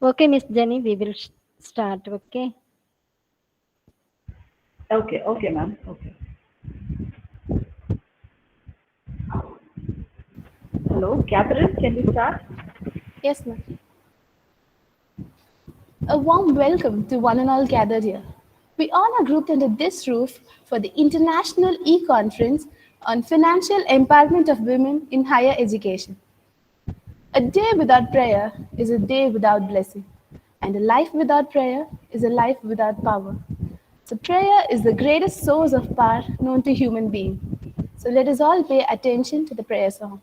Okay, Miss Jenny, we will start. Okay. Okay, ma'am. Okay. Hello, Catherine, can you start? Yes, ma'am. A warm welcome to one and all gathered here. We all are grouped under this roof for the International E-Conference on Financial Empowerment of Women in Higher Education. A day without prayer is a day without blessing, and a life without prayer is a life without power. So prayer is the greatest source of power known to human being. So let us all pay attention to the prayer song.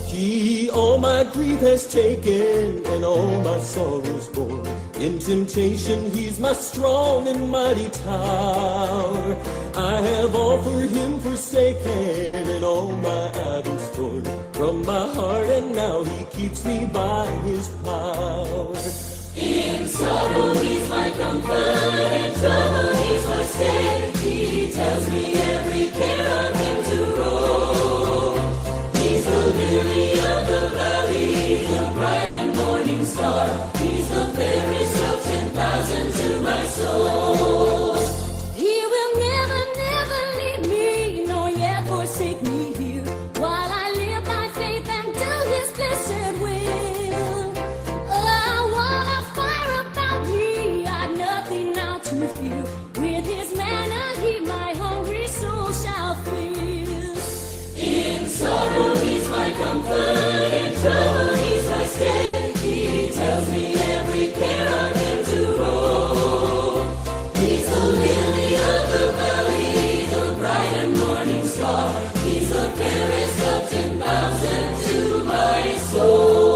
He all my grief has taken and all my sorrows borne. In temptation he's my strong and mighty tower. I have all for him forsaken and all my idols torn from my heart, and now he keeps me by his power. In sorrow he's my comfort, in trouble he's my stay. He tells me every care on him to roll. He's the lily of the valley, the bright and morning star. He's the fairest of 10,000 to my soul. He will never, never leave me, nor yet forsake me here, while I live by faith and do his blessed will. A wall of fire about me, I've nothing now to fear. With his manna he my hungry soul shall fill. In sorrow he's my comfort, in trouble he's my stay. He tells me every care on him to roll. He's the lily of the valley, the bright and morning star. He's the fairest of 10,000 to my soul.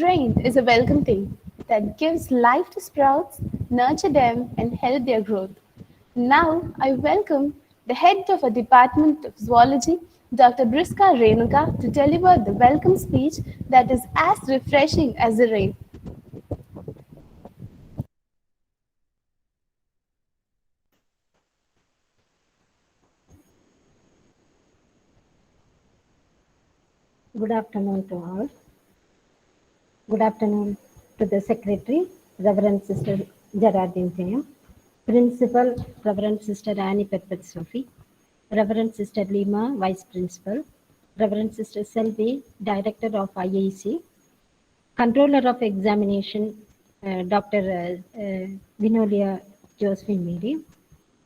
Rain is a welcome thing that gives life to sprouts, nurture them, and help their growth. Now, I welcome the head of a department of zoology, Dr. Briska Renuka, to deliver the welcome speech that is as refreshing as the rain. Good afternoon to all. Good afternoon to the Secretary, Reverend Sister Gerardine James, Principal, Reverend Sister Annie Pepet Sophie, Reverend Sister Lima, Vice Principal, Reverend Sister Selvi, Director of IAC, Controller of Examination, Dr. Vinolia Josephine Mary,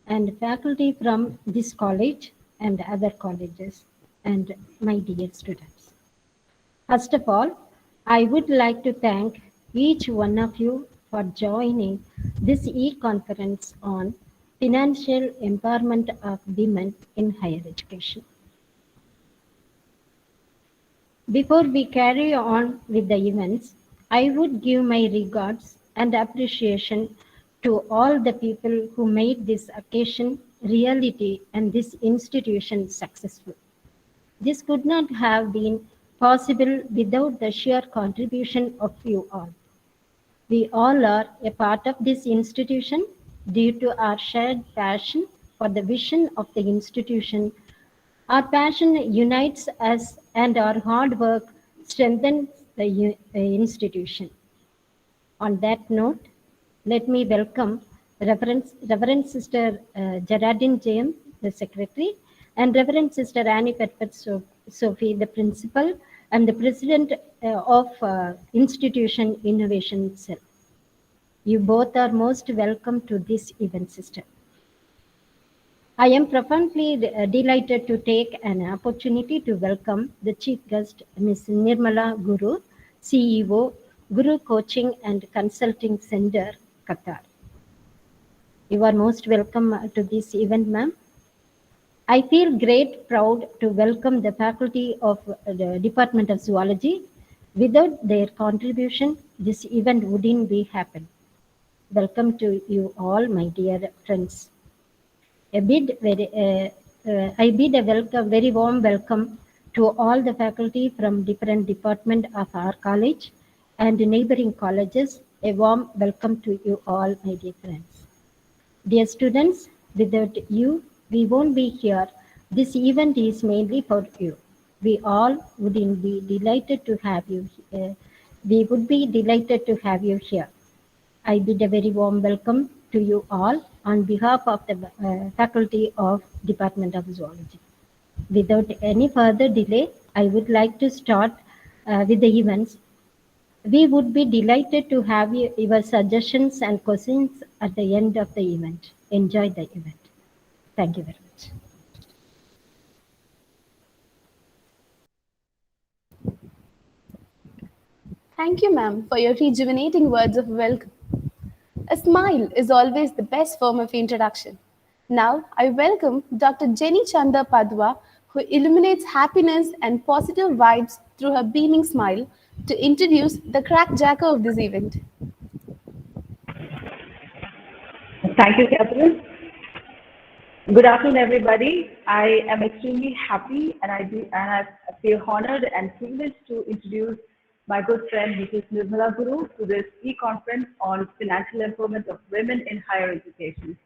and faculty from this college and other colleges, and my dear students. First of all, I would like to thank each one of you for joining this e-conference on financial empowerment of women in higher education. Before we carry on with the events, I would give my regards and appreciation to all the people who made this occasion reality and this institution successful. This could not have been possible without the sheer contribution of you all. We all are a part of this institution due to our shared passion for the vision of the institution. Our passion unites us and our hard work strengthens the institution. On that note, let me welcome Reverend Sister Gerardine James, the Secretary, and Reverend Sister Annie Petpet Sophie, the principal and the president of Institution Innovation Cell. You both are most welcome to this event, sister. I am profoundly delighted to take an opportunity to welcome the chief guest, Ms. Nirmala Guru, CEO, Guru Coaching and Consulting Center, Qatar. You are most welcome to this event, ma'am. I feel great proud to welcome the faculty of the Department of Zoology. Without their contribution, this event wouldn't be happen. Welcome to you all, my dear friends. I bid a very warm welcome to all the faculty from different departments of our college and neighboring colleges. A warm welcome to you all, my dear friends. Dear students, without you, we won't be here. This event is mainly for you. We all would be delighted to have you. We would be delighted to have you here. I bid a very warm welcome to you all on behalf of the faculty of Department of Zoology. Without any further delay, I would like to start with the events. We would be delighted to have your suggestions and questions at the end of the event. Enjoy the event. Thank you very much. Thank you, ma'am, for your rejuvenating words of welcome. A smile is always the best form of introduction. Now, I welcome Dr. Jenny Chanda Padwa, who illuminates happiness and positive vibes through her beaming smile, to introduce the crackjacker of this event. Thank you, Catherine. Good afternoon, everybody. I am extremely happy and I feel honored and privileged to introduce my good friend, Mrs. Nirmala Guru, to this e-conference on financial empowerment of women in higher education.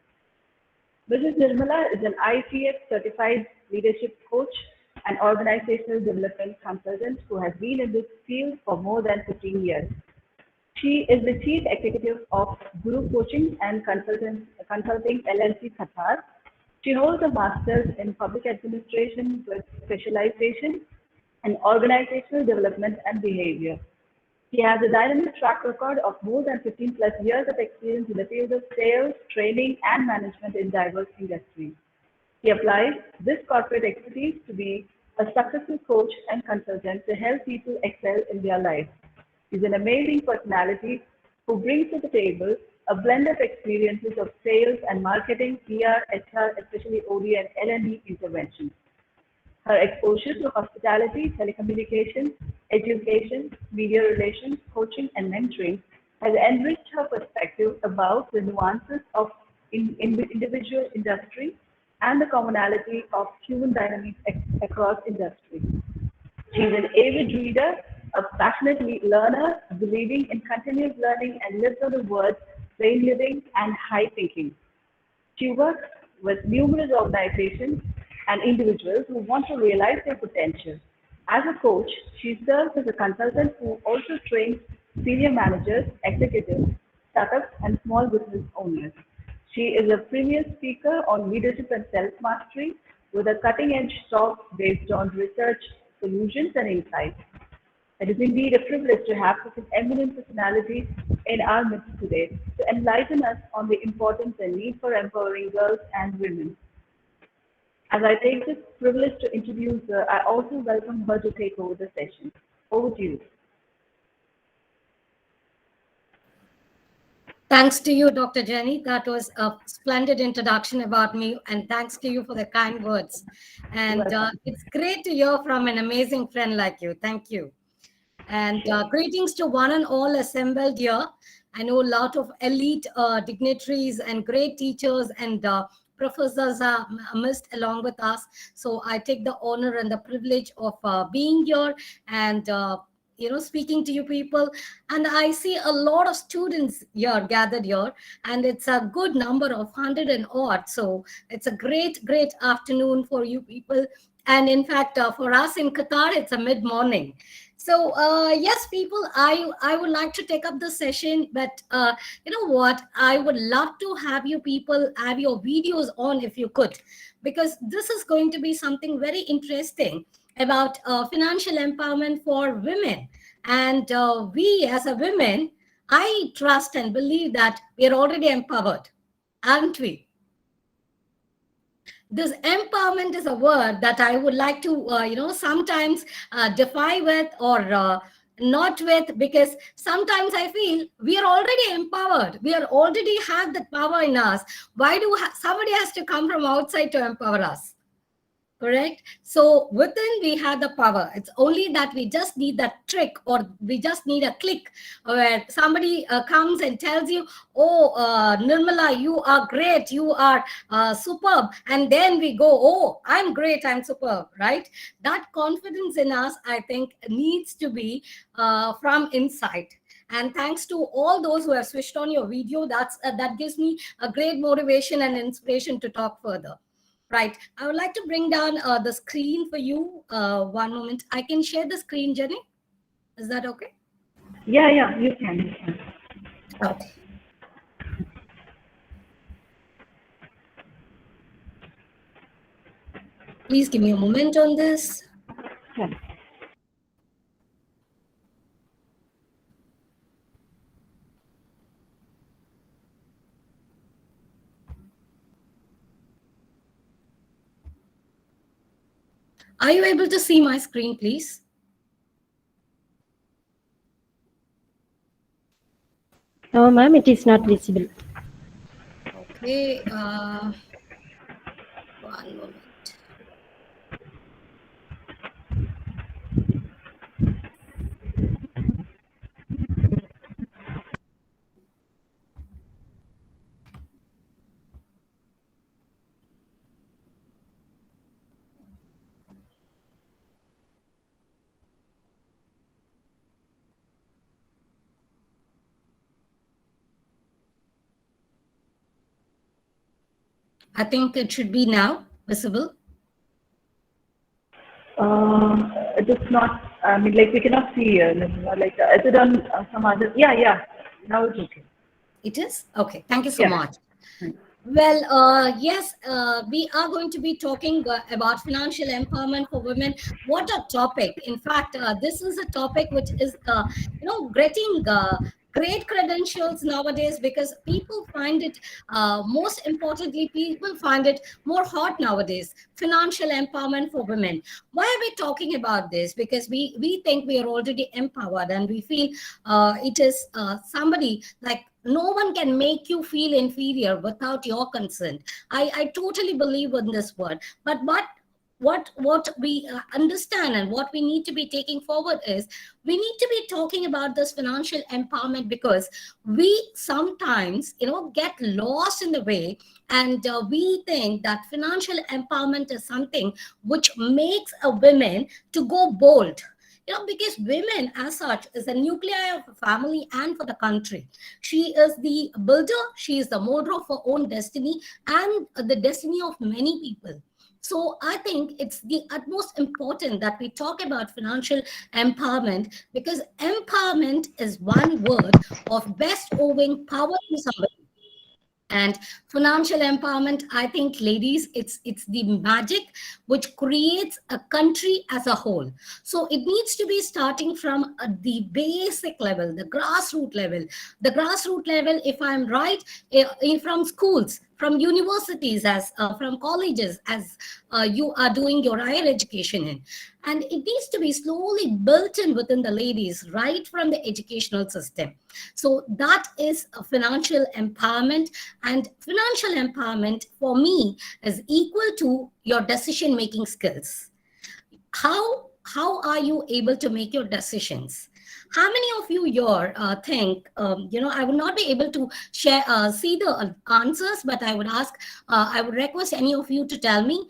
Mrs. Nirmala is an ICF certified leadership coach and organizational development consultant who has been in this field for more than 15 years. She is the chief executive of Guru Coaching and Consulting LLC Qatar. She holds a master's in public administration with specialization in organizational development and behavior. She has a dynamic track record of more than 15 plus years of experience in the field of sales, training, and management in diverse industries. She applies this corporate expertise to be a successful coach and consultant to help people excel in their lives. She's an amazing personality who brings to the table a blend of experiences of sales and marketing, PR, HR, especially OD and L&D interventions. Her exposure to hospitality, telecommunications, education, media relations, coaching, and mentoring has enriched her perspective about the nuances of individual industry and the commonality of human dynamics across industries. She is an avid reader, a passionate learner, believing in continuous learning and lives on the words plain living and high thinking. She works with numerous organizations and individuals who want to realize their potential. As a coach, she serves as a consultant who also trains senior managers, executives, startups, and small business owners. She is a premier speaker on leadership and self-mastery with a cutting-edge talk based on research, solutions, and insights. It is indeed a privilege to have such an eminent personality in our midst today to enlighten us on the importance and need for empowering girls and women. As I take this privilege to introduce her, I also welcome her to take over the session. Over to you. Thanks to you, Dr. Jenny. That was a splendid introduction about me, and thanks to you for the kind words. And it's great to hear from an amazing friend like you. Thank you. And greetings to one and all assembled here. I know a lot of elite dignitaries and great teachers and professors are amidst along with us. So I take the honor and the privilege of being here and speaking to you people. And I see a lot of students here gathered here, and it's a good number of 100 and odd. So it's a great afternoon for you people. And in fact, for us in Qatar, it's a mid-morning. So yes, people, I would like to take up the session, but you know what? I would love to have you people have your videos on if you could, because this is going to be something very interesting about financial empowerment for women. And we as a women, I trust and believe that we are already empowered, aren't we? This empowerment is a word that I would like to, sometimes defy with or not with, because sometimes I feel we are already empowered. We are already have that power in us. Why do somebody has to come from outside to empower us? Correct. So within we have the power. It's only that we just need that trick, or we just need a click where somebody comes and tells you, oh, Nirmala, you are great, you are superb. And then we go, oh, I'm great, I'm superb, right? That confidence in us, I think, needs to be from inside. And thanks to all those who have switched on your video, that gives me a great motivation and inspiration to talk further. Right. I would like to bring down the screen for you. One moment. I can share the screen, Jenny. Is that okay? Yeah, yeah, you can. You can. Okay. Please give me a moment on this. Yeah. Are you able to see my screen, please? No, ma'am, it is not visible. Okay. One moment. I think it should be now visible. It is not, I mean, like, we cannot see, like, is it on some other? Yeah, yeah. Now it's okay. It is? Okay. Thank you so Yeah. much. Well, yes, we are going to be talking about financial empowerment for women. What a topic! In fact, this is a topic which is, getting great credentials nowadays, because people find it, most importantly, people find it more hot nowadays. Financial empowerment for women. Why are we talking about this? Because we think we are already empowered, and we feel it is somebody like, no one can make you feel inferior without your consent. I totally believe in this word. But what we understand and what we need to be taking forward is, we need to be talking about this financial empowerment, because we sometimes get lost in the way, and we think that financial empowerment is something which makes a woman to go bold, because women as such is the nuclei of a family and for the country. She is the builder, she is the molder of her own destiny and the destiny of many people. So I think it's the utmost important that we talk about financial empowerment, because empowerment is one word of best owing power to somebody. And financial empowerment, I think, ladies, it's the magic which creates a country as a whole. So it needs to be starting from the basic level, the grassroots level. The grassroots level, if I'm right, from schools, from universities, as from colleges, as you are doing your higher education in. And it needs to be slowly built in within the ladies right from the educational system. So that is a financial empowerment. And financial empowerment for me is equal to your decision making skills. How are you able to make your decisions? How many of you here think, I would not be able to share, see the answers, but I would ask, I would request any of you to tell me.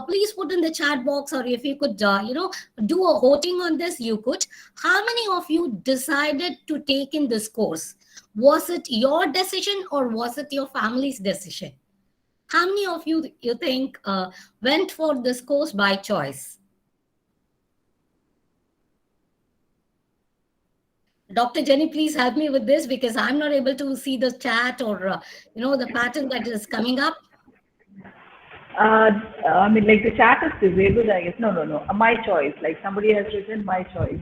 Please put in the chat box, or if you could, do a voting on this, you could. How many of you decided to take in this course? Was it your decision or was it your family's decision? How many of you think went for this course by choice? Dr. Jenny, please help me with this because I'm not able to see the chat or, the pattern that is coming up. I mean, like the chat is disabled, I guess. No, no, no. My choice. Like somebody has written my choice.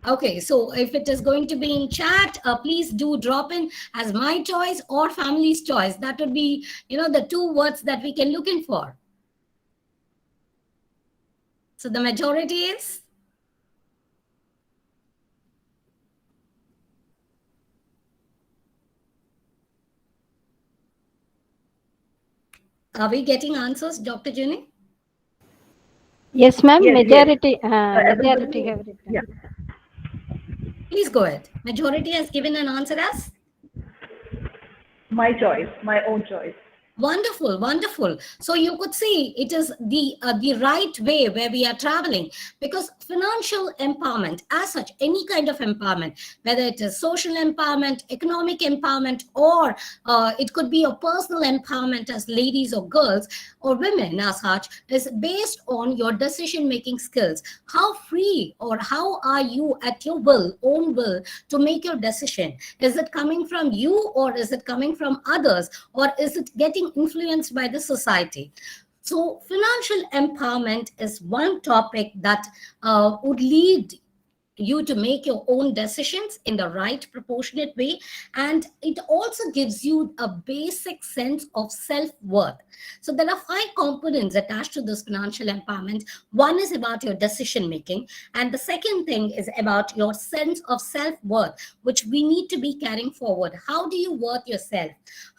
Okay, so if it is going to be in chat, please do drop in as my choice or family's choice. That would be, the two words that we can look in for. So the majority is? Are we getting answers, Dr. Jenny? Yes, ma'am. Yes, Majority, everybody- majority have written. Yeah. Please go ahead. Majority has given an answer as? My choice, my own choice. Wonderful, wonderful. So you could see it is the right way where we are traveling, because financial empowerment as such, any kind of empowerment, whether it is social empowerment, economic empowerment, or it could be a personal empowerment as ladies or girls or women as such, is based on your decision making skills. How free or how are you at your own will to make your decision? Is it coming from you, or is it coming from others, or is it getting influenced by the society? So financial empowerment is one topic that would lead you to make your own decisions in the right proportionate way, and it also gives you a basic sense of self-worth. So there are 5 components attached to this financial empowerment. One is about your decision making, and the second thing is about your sense of self-worth, which we need to be carrying forward. How do you worth yourself?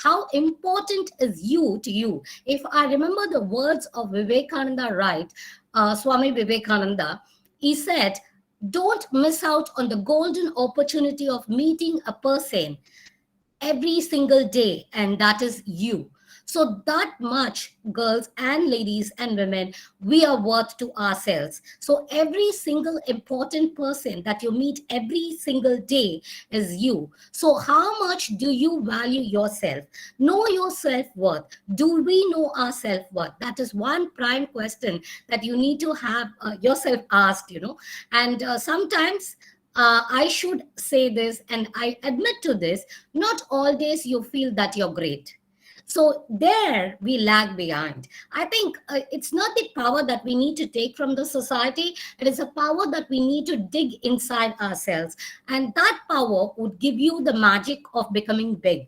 How important is you to you? If I remember the words of Vivekananda right, Swami Vivekananda, he said, don't miss out on the golden opportunity of meeting a person every single day, and that is you. So that much, girls and ladies and women, we are worth to ourselves. So every single important person that you meet every single day is you. So how much do you value yourself? Know your self-worth. Do we know our self-worth? That is one prime question that you need to have yourself asked, and sometimes I should say this, and I admit to this, not all days you feel that you're great. So there we lag behind. I think it's not the power that we need to take from the society. It is a power that we need to dig inside ourselves. And that power would give you the magic of becoming big.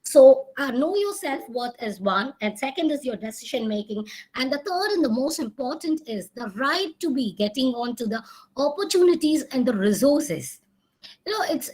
So know your self-worth is one, and second is your decision making, and the third and the most important is the right to be getting onto the opportunities and the resources. It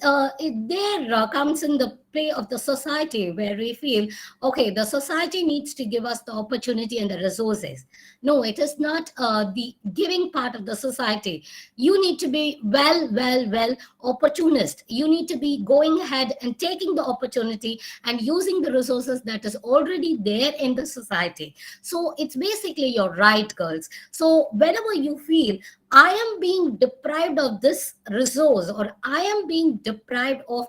comes in the play of the society, where we feel, okay, the society needs to give us the opportunity and the resources. No, it is not the giving part of the society. You need to be well opportunist. You need to be going ahead and taking the opportunity and using the resources that is already there in the society. So it's basically your right, girls. So whenever you feel I am being deprived of this resource, or I am being deprived of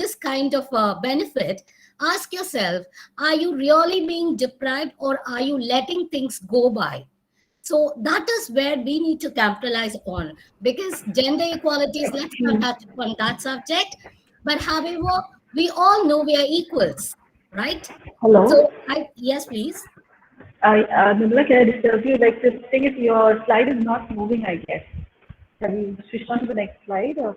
this kind of benefit, ask yourself, are you really being deprived, or are you letting things go by? So that is where we need to capitalize on, because gender equality is, let's not touch upon that subject, but however, we all know we are equals, right? Hello. So yes, please. Nirmala, can I disturb you? Like the thing is, your slide is not moving, I guess. Have you switched on to the next slide? Or?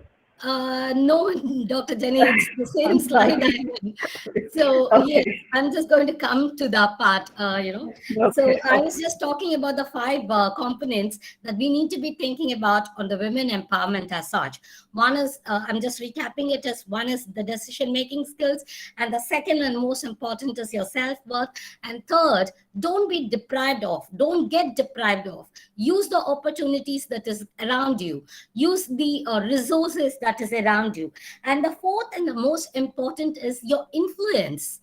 No, Dr. Jenny, it's the same I'm slide sorry. I'm in. So Okay. yes, I'm just going to come to that part, So Okay. I was just talking about the 5 components that we need to be thinking about on the women empowerment as such. One is, I'm just recapping it as, one is the decision-making skills, and the second and most important is your self-worth, and third, don't be deprived of, don't get deprived of. Use the opportunities that is around you. Use the resources that is around you. And the fourth and the most important is your influence.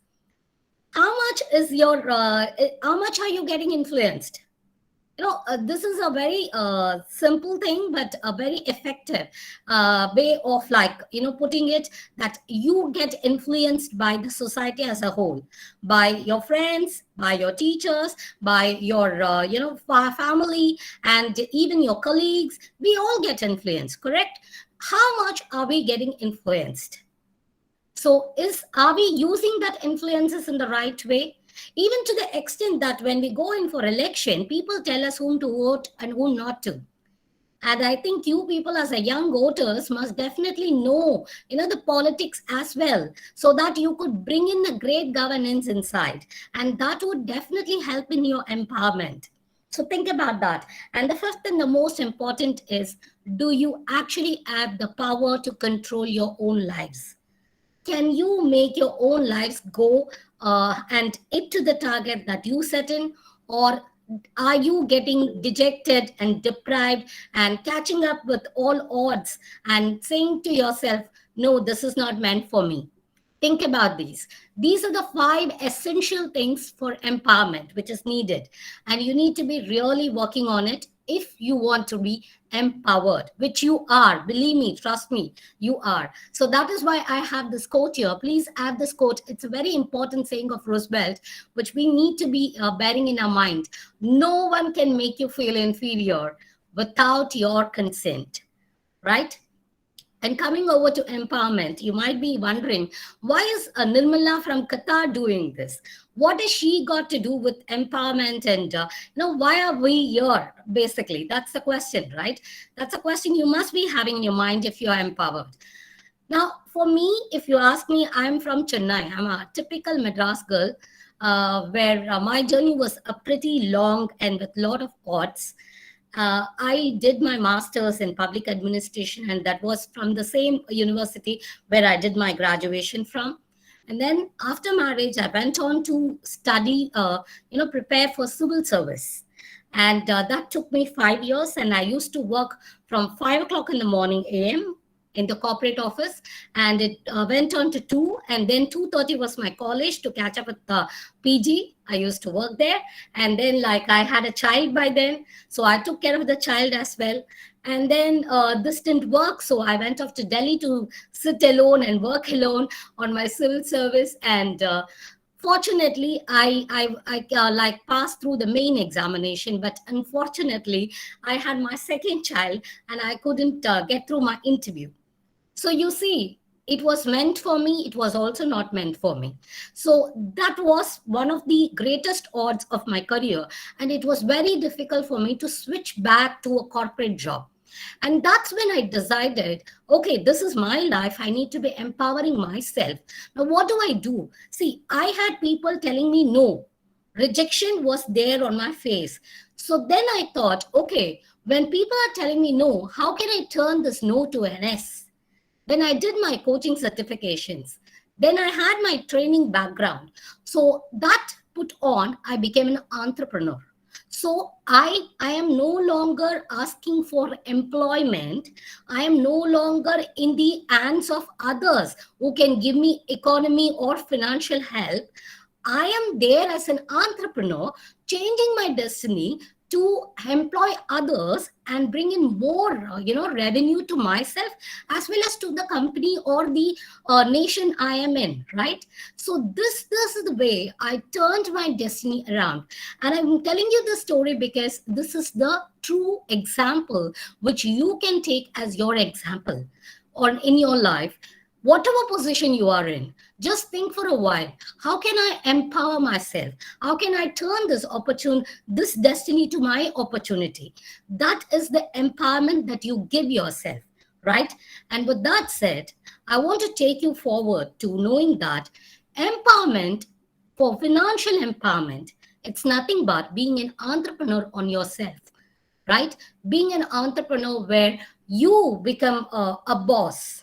How much are you getting influenced? This is a very simple thing, but a very effective way of putting it, that you get influenced by the society as a whole, by your friends, by your teachers, by your family, and even your colleagues. We all get influenced, correct? how much are we getting influenced? So are we using that influences in the right way? Even to the extent that when we go in for election, people tell us whom to vote and whom not to. And I think you people as a young voters must definitely know, the politics as well, so that you could bring in a great governance inside. And that would definitely help in your empowerment. So think about that. And the first and the most important is, do you actually have the power to control your own lives? Can you make your own lives go and hit to the target that you set in? Or are you getting dejected and deprived and catching up with all odds and saying to yourself, no, this is not meant for me? Think about these. These are the 5 essential things for empowerment, which is needed. And you need to be really working on it if you want to be empowered, which you are. Believe me, trust me, you are. So that is why I have this quote here. Please add this quote. It's a very important saying of Roosevelt, which we need to be bearing in our mind. No one can make you feel inferior without your consent, right? And coming over to empowerment, you might be wondering, why is Nirmala from Qatar doing this? What has she got to do with empowerment? And why are we here? Basically, that's the question, right? That's a question you must be having in your mind if you are empowered. Now, for me, if you ask me, I'm from Chennai. I'm a typical Madras girl, where my journey was a pretty long and with a lot of odds. I did my master's in public administration, and that was from the same university where I did my graduation from. And then after marriage, I went on to study, prepare for civil service. And that took me 5 years. And I used to work from 5 o'clock in the morning AM in the corporate office, and it went on to 2, and then 2:30 was my college to catch up with the PG. I used to work there, and then I had a child by then, so I took care of the child as well. And then this didn't work, so I went off to Delhi to sit alone and work alone on my civil service. And fortunately, I passed through the main examination, but unfortunately, I had my second child, and I couldn't get through my interview. So you see, it was meant for me. It was also not meant for me. So that was one of the greatest odds of my career. And it was very difficult for me to switch back to a corporate job. And that's when I decided, okay, this is my life. I need to be empowering myself. Now, what do I do? See, I had people telling me no. Rejection was there on my face. So then I thought, okay, when people are telling me no, how can I turn this no to an yes? Then I did my coaching certifications. Then I had my training background. So that put on, I became an entrepreneur. So I am no longer asking for employment. I am no longer in the hands of others who can give me economy or financial help. I am there as an entrepreneur, changing my destiny to employ others and bring in more, revenue to myself as well as to the company or the nation I am in, right? So this is the way I turned my destiny around. And I'm telling you this story because this is the true example which you can take as your example or in your life. Whatever position you are in, just think for a while. How can I empower myself? How can I turn this destiny to my opportunity? That is the empowerment that you give yourself, right? And with that said, I want to take you forward to knowing that empowerment, for financial empowerment, it's nothing but being an entrepreneur on yourself, right? Being an entrepreneur where you become a boss.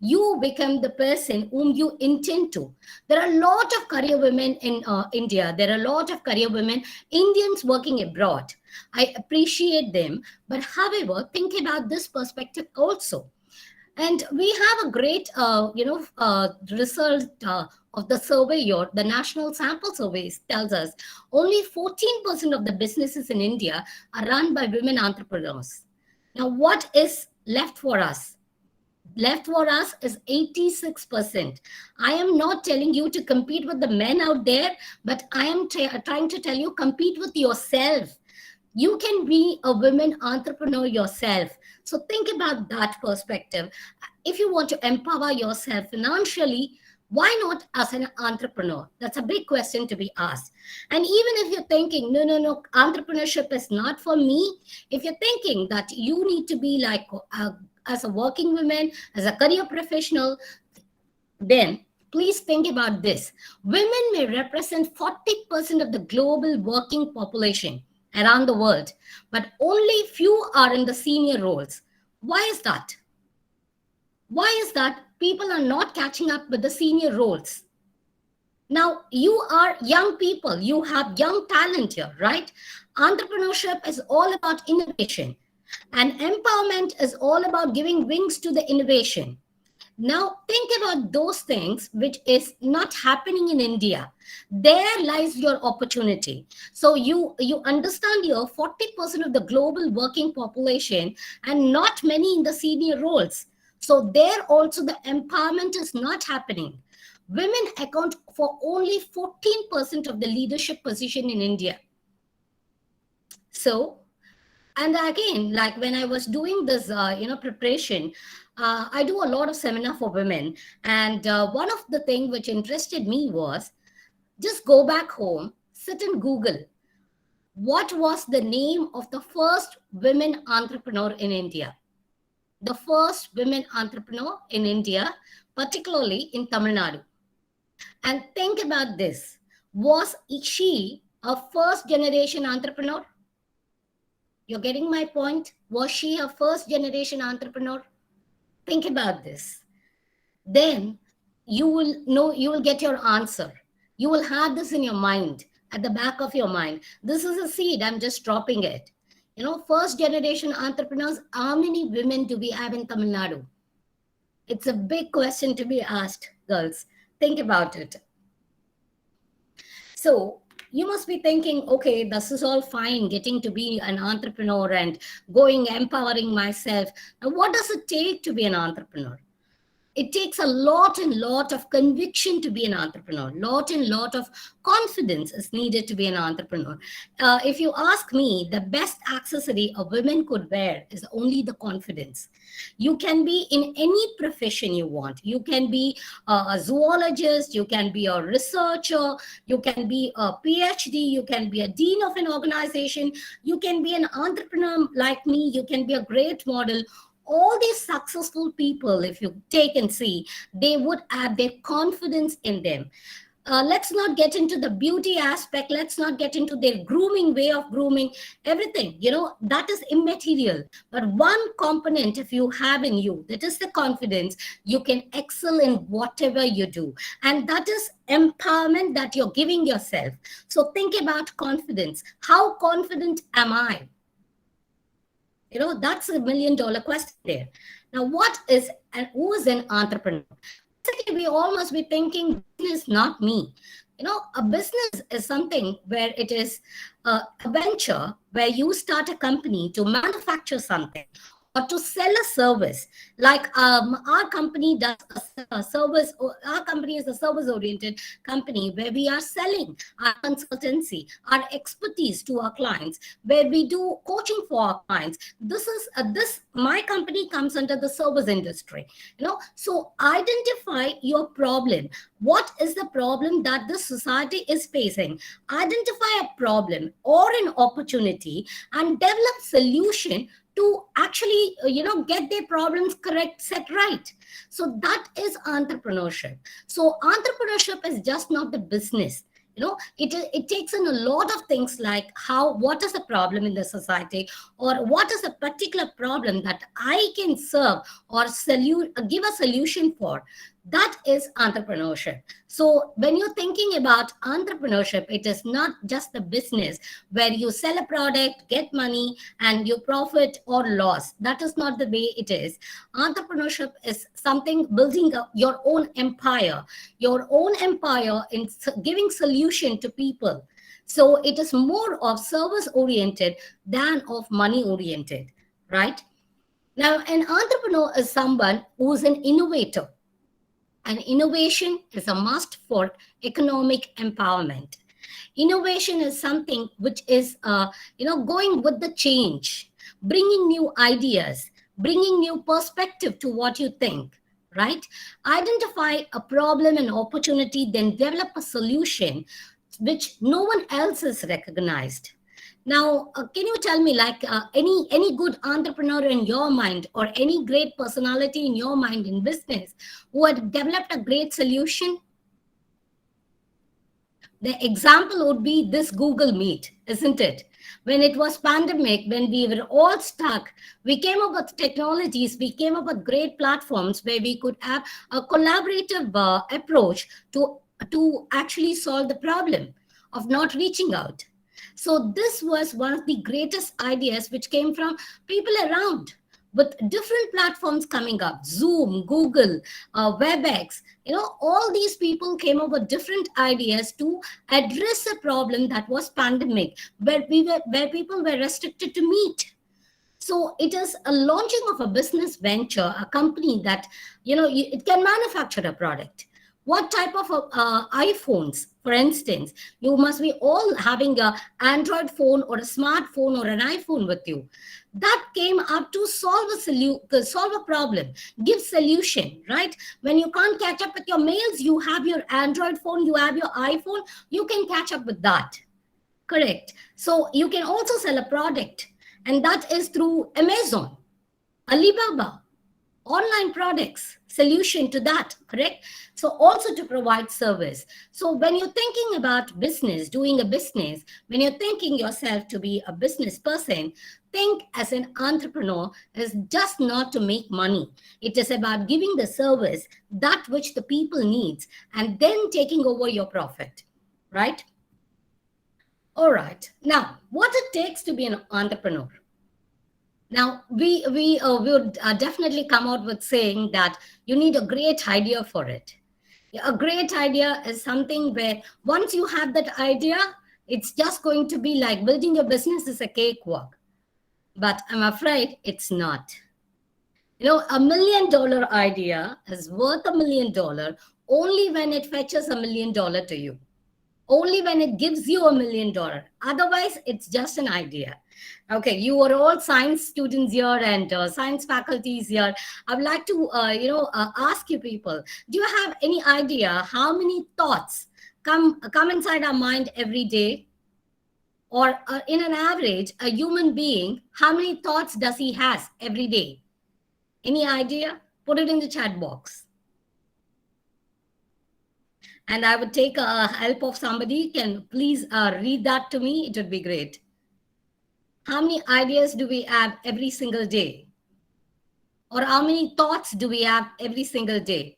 You become the person whom you intend to. There are a lot of career women in India. There are a lot of career women, Indians working abroad. I appreciate them. But however, think about this perspective also. And we have a great, result of the survey, or the national sample surveys tells us only 14% of the businesses in India are run by women entrepreneurs. Now, what is left for us? Left for us is 86%. I am not telling you to compete with the men out there, but I am trying to tell you, compete with yourself. You can be a women entrepreneur yourself. So think about that perspective. If you want to empower yourself financially, why not as an entrepreneur? That's a big question to be asked. And even if you're thinking, no, no, no, entrepreneurship is not for me, if you're thinking that you need to be like as a working woman, as a career professional, then please think about this. Women may represent 40% of the global working population around the world, but only few are in the senior roles. Why is that? Why is that people are not catching up with the senior roles? Now, you are young people, you have young talent here, right? Entrepreneurship is all about innovation, and empowerment is all about giving wings to the innovation. Now, think about those things which is not happening in India. There lies your opportunity. So you understand your 40% of the global working population and not many in the senior roles. So there also the empowerment is not happening. Women account for only 14% of the leadership position in India. So, and again, like when I was doing this preparation, I do a lot of seminar for women, and one of the thing which interested me was just go back home, sit and Google what was the name of the first women entrepreneur in India. The first women entrepreneur in India, particularly in Tamil Nadu. And think about this. Was she a first generation entrepreneur? You're getting my point? Was she a first generation entrepreneur? Think about this. Then you will know, you will get your answer. You will have this in your mind, at the back of your mind. This is a seed, I'm just dropping it. First generation entrepreneurs, how many women do we have in Tamil Nadu? It's a big question to be asked, girls. Think about it. So you must be thinking, okay, this is all fine, getting to be an entrepreneur and going, empowering myself. Now, what does it take to be an entrepreneur? It takes a lot of conviction to be an entrepreneur. Lot of confidence is needed to be an entrepreneur. If you ask me, the best accessory a woman could wear is only the confidence. You can be in any profession you want. You can be a zoologist, you can be a researcher, you can be a PhD, you can be a dean of an organization, you can be an entrepreneur like me, you can be a great model. All these successful people, if you take and see, they would have their confidence in them. Let's not get into the beauty aspect. Let's not get into their grooming, way of grooming, everything. That is immaterial. But one component, if you have in you, that is the confidence, you can excel in whatever you do. And that is empowerment that you're giving yourself. So think about confidence. How confident am I? That's $1 million question there. Now, what is and who is an entrepreneur? Basically, we all must be thinking, business, not me. A business is something where it is a venture where you start a company to manufacture something or to sell a service. Like our company does a service. Our company is a service-oriented company where we are selling our consultancy, our expertise to our clients, where we do coaching for our clients. My company comes under the service industry. So identify your problem. What is the problem that the society is facing? Identify a problem or an opportunity and develop solution to actually, get their problems correct, set right. So that is entrepreneurship. So entrepreneurship is just not the business. It takes in a lot of things like what is the problem in the society, or what is a particular problem that I can serve or give a solution for. That is entrepreneurship. So when you're thinking about entrepreneurship, it is not just the business where you sell a product, get money, and you profit or loss. That is not the way it is. Entrepreneurship is something building up your own empire in giving solution to people. So it is more of service oriented than of money oriented, right? Now, an entrepreneur is someone who is an innovator. And innovation is a must for economic empowerment. Innovation is something which is, going with the change, bringing new ideas, bringing new perspective to what you think, right? Identify a problem and opportunity, then develop a solution which no one else has recognized. Now, can you tell me, like, any good entrepreneur in your mind, or any great personality in your mind in business who had developed a great solution? The example would be this Google Meet, isn't it? When it was pandemic, when we were all stuck, we came up with technologies, we came up with great platforms where we could have a collaborative approach to actually solve the problem of not reaching out. So this was one of the greatest ideas which came from people around, with different platforms coming up, Zoom, Google, WebEx. All these people came up with different ideas to address a problem that was pandemic, where people were restricted to meet. So it is a launching of a business venture, a company that, it can manufacture a product. What type of iPhones, for instance? You must be all having a Android phone or a smartphone or an iPhone with you. That came up to solve a problem, give solution, right? When you can't catch up with your mails, you have your Android phone, you have your iPhone, you can catch up with that. Correct. So you can also sell a product, and that is through Amazon, Alibaba, online products, solution to that, correct? So also to provide service. So when you're thinking about business, doing a business, when you're thinking yourself to be a business person, think as an entrepreneur is just not to make money. It is about giving the service, that which the people needs, and then taking over your profit, right? All right. Now, what it takes to be an entrepreneur? Now, we would definitely come out with saying that you need a great idea for it. A great idea is something where once you have that idea, it's just going to be like building a business is a cakewalk. But I'm afraid it's not. $1 million idea is worth $1 million only when it fetches $1 million to you. Only when it gives you $1 million. Otherwise, it's just an idea. Okay, you are all science students here and science faculties here. I would like to, ask you people, do you have any idea how many thoughts come inside our mind every day? Or in an average, a human being, how many thoughts does he has every day? Any idea? Put it in the chat box. And I would take help of somebody. Can please read that to me? It would be great. How many ideas do we have every single day? Or how many thoughts do we have every single day?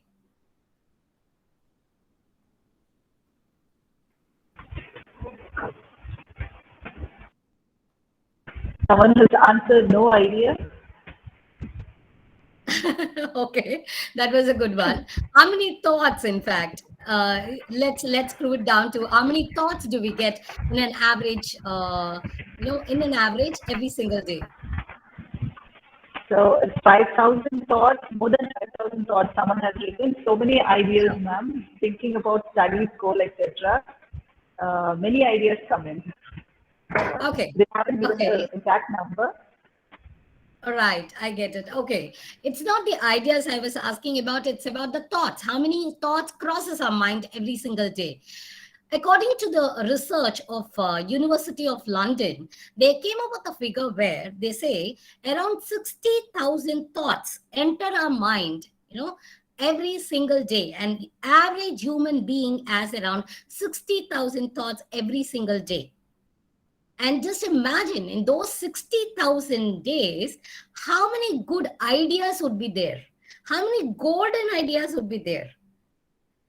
Someone has answered no idea. Okay, that was a good one. How many thoughts, in fact? Let's screw it down to how many thoughts do we get in an average, every single day? So it's 5,000 thoughts, more than 5,000 thoughts someone has written. So many ideas, ma'am, thinking about studies, school, etc. Many ideas come in. Okay. They haven't given the exact number. All right, I get it. Okay. It's not the ideas I was asking about. It's about the thoughts. How many thoughts crosses our mind every single day? According to the research of University of London, they came up with a figure where they say around 60,000 thoughts enter our mind, every single day. And the average human being has around 60,000 thoughts every single day. And just imagine in those 60,000 days, how many good ideas would be there? How many golden ideas would be there?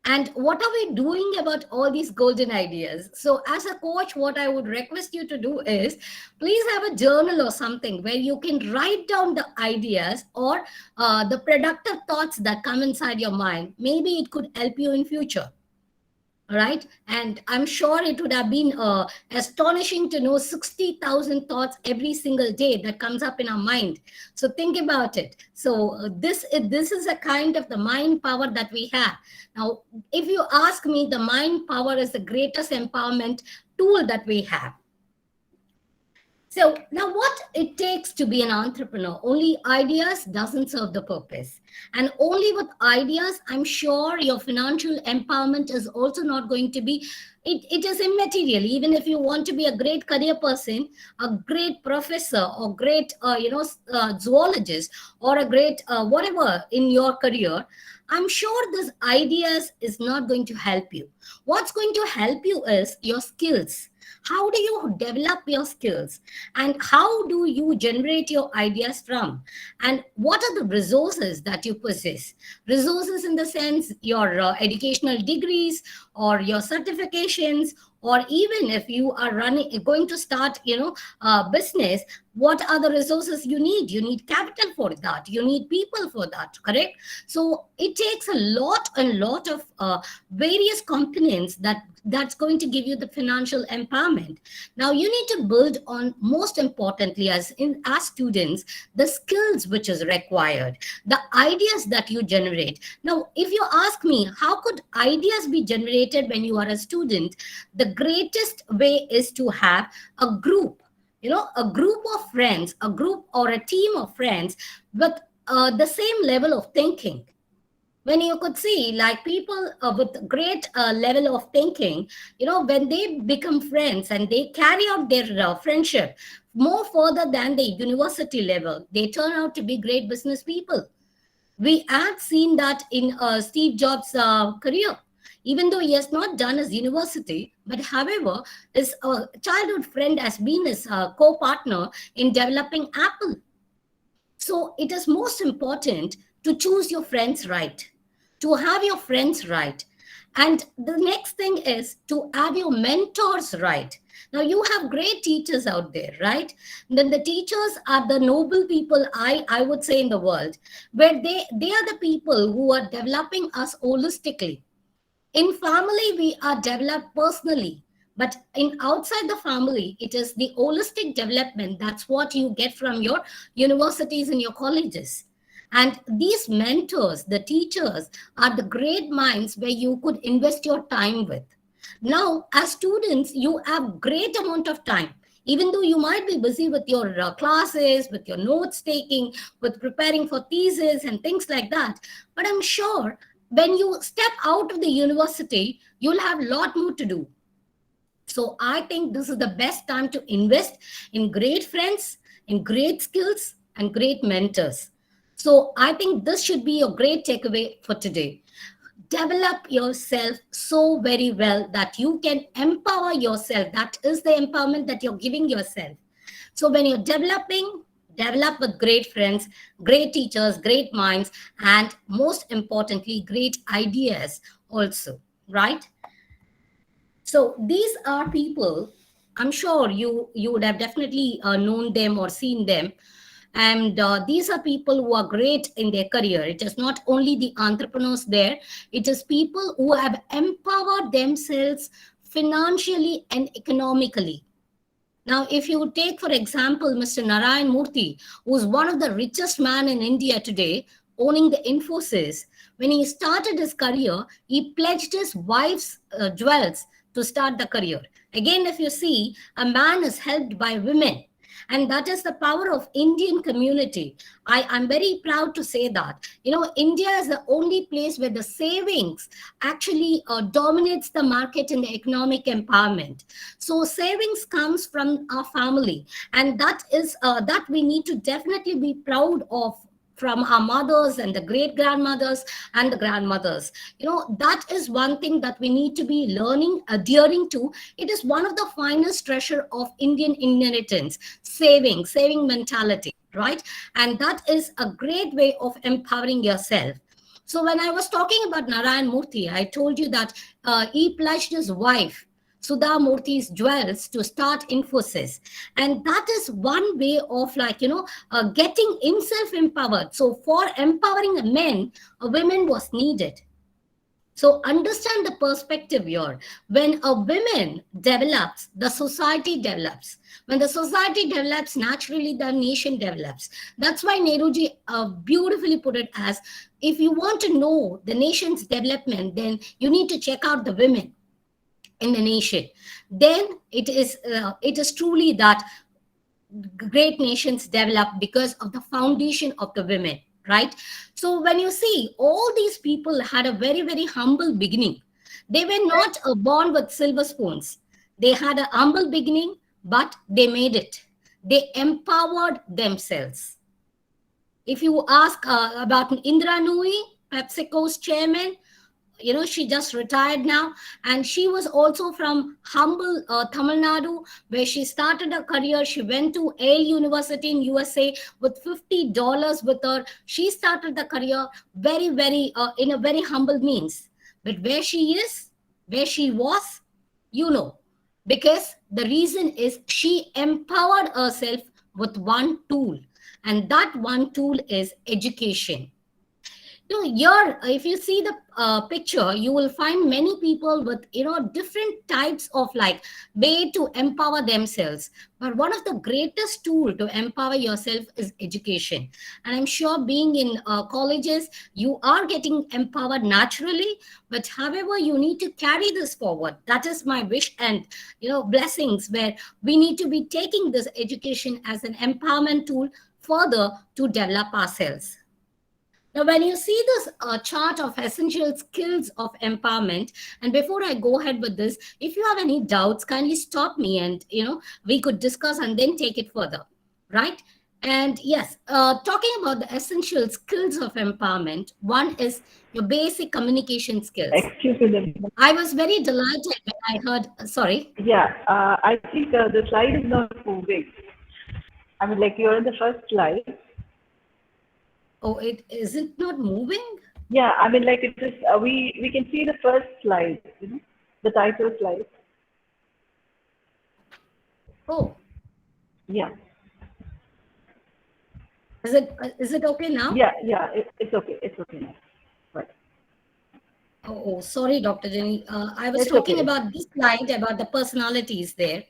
And what are we doing about all these golden ideas? So as a coach, what I would request you to do is, please have a journal or something where you can write down the ideas or the productive thoughts that come inside your mind. Maybe it could help you in future. All right. And I'm sure it would have been astonishing to know 60,000 thoughts every single day that comes up in our mind. So think about it. So this is a kind of the mind power that we have. Now, if you ask me, the mind power is the greatest empowerment tool that we have. So now what it takes to be an entrepreneur, only ideas doesn't serve the purpose. And only with ideas, I'm sure your financial empowerment is also not going to be, it is immaterial. Even if you want to be a great career person, a great professor or great, zoologist or a great whatever in your career, I'm sure this ideas is not going to help you. What's going to help you is your skills. How do you develop your skills, and how do you generate your ideas from, and what are the resources that you possess? Resources in the sense your educational degrees or your certifications, or even if you are going to start business, what are the resources you need? You need capital for that, you need people for that, correct? So it takes a lot of various components that's going to give you the financial empowerment. Now you need to build on, most importantly, as students, the skills which is required, the ideas that you generate. Now if you ask me, how could ideas be generated when you are a student? The greatest way is to have a group, a group of friends, a group or a team of friends with the same level of thinking. When you could see like people with great level of thinking, when they become friends and they carry out their friendship more further than the university level, they turn out to be great business people. We had seen that in Steve Jobs' career. Even though he has not done his university, but however, his childhood friend has been his co-partner in developing Apple. So it is most important to choose your friends right, to have your friends right. And the next thing is to have your mentors right. Now you have great teachers out there, right? Then the teachers are the noble people, I would say, in the world, where they are the people who are developing us holistically. In family, we are developed personally, but in outside the family, it is the holistic development. That's what you get from your universities and your colleges. And these mentors, the teachers, are the great minds where you could invest your time with. Now, as students, you have great amount of time. Even though you might be busy with your classes, with your notes taking, with preparing for thesis and things like that, but I'm sure when you step out of the university, you'll have a lot more to do. So I think this is the best time to invest in great friends, in great skills, and great mentors. So I think this should be a great takeaway for today. Develop yourself so very well that you can empower yourself. That is the empowerment that you're giving yourself. So when you're developing, develop with great friends, great teachers, great minds, and most importantly, great ideas also, right? So these are people, I'm sure you would have definitely known them or seen them. And these are people who are great in their career. It is not only the entrepreneurs there, it is people who have empowered themselves financially and economically. Now, if you take, for example, Mr. Narayan Murthy, who is one of the richest men in India today, owning the Infosys, when he started his career, he pledged his wife's jewels to start the career. Again, if you see, a man is helped by women. And that is the power of Indian community. I'm very proud to say that. India is the only place where the savings actually dominates the market in the economic empowerment. So savings comes from our family. And that is that we need to definitely be proud of, from our mothers and the great grandmothers and the grandmothers. That is one thing that we need to be learning, adhering to. It is one of the finest treasure of Indian inheritance, saving mentality, right? And that is a great way of empowering yourself. So when I was talking about Narayan Murthy, I told you that he pledged his wife Sudha Murthy's jewels to start Infosys. And that is one way of getting himself empowered. So for empowering men, a woman was needed. So understand the perspective here. When a woman develops, the society develops. When the society develops, naturally the nation develops. That's why Nehruji beautifully put it as, if you want to know the nation's development, then you need to check out the women in the nation. Then it is truly that great nations develop because of the foundation of the women, right? So when you see, all these people had a very, very humble beginning. They were not born with silver spoons. They had a humble beginning, but they made it. They empowered themselves. If you ask about Indra Nui, PepsiCo's chairman, she just retired now, and she was also from humble Tamil Nadu, where she started her career. She went to Yale University in USA with $50 with her. She started the career very, very in a very humble means. But where she is, where she was, because the reason is she empowered herself with one tool, and that one tool is education. Here, if you see the picture, you will find many people with, different types of way to empower themselves. But one of the greatest tool to empower yourself is education. And I'm sure being in colleges, you are getting empowered naturally. But however, you need to carry this forward. That is my wish and, blessings, where we need to be taking this education as an empowerment tool further to develop ourselves. Now, when you see this chart of essential skills of empowerment, and before I go ahead with this, if you have any doubts, kindly stop me and, we could discuss and then take it further, right? And yes, talking about the essential skills of empowerment, one is your basic communication skills. Excuse me. I was very delighted when I heard, sorry. Yeah, I think the slide is not moving. I mean, you're in the first slide. Oh, it isn't not moving? Yeah, I mean, it is, we can see the first slide, the title slide. Oh. Yeah. Is it okay now? Yeah, it's okay. It's okay now. Right. Oh, sorry, Dr. Jenny. I was talking about this slide about the personalities there.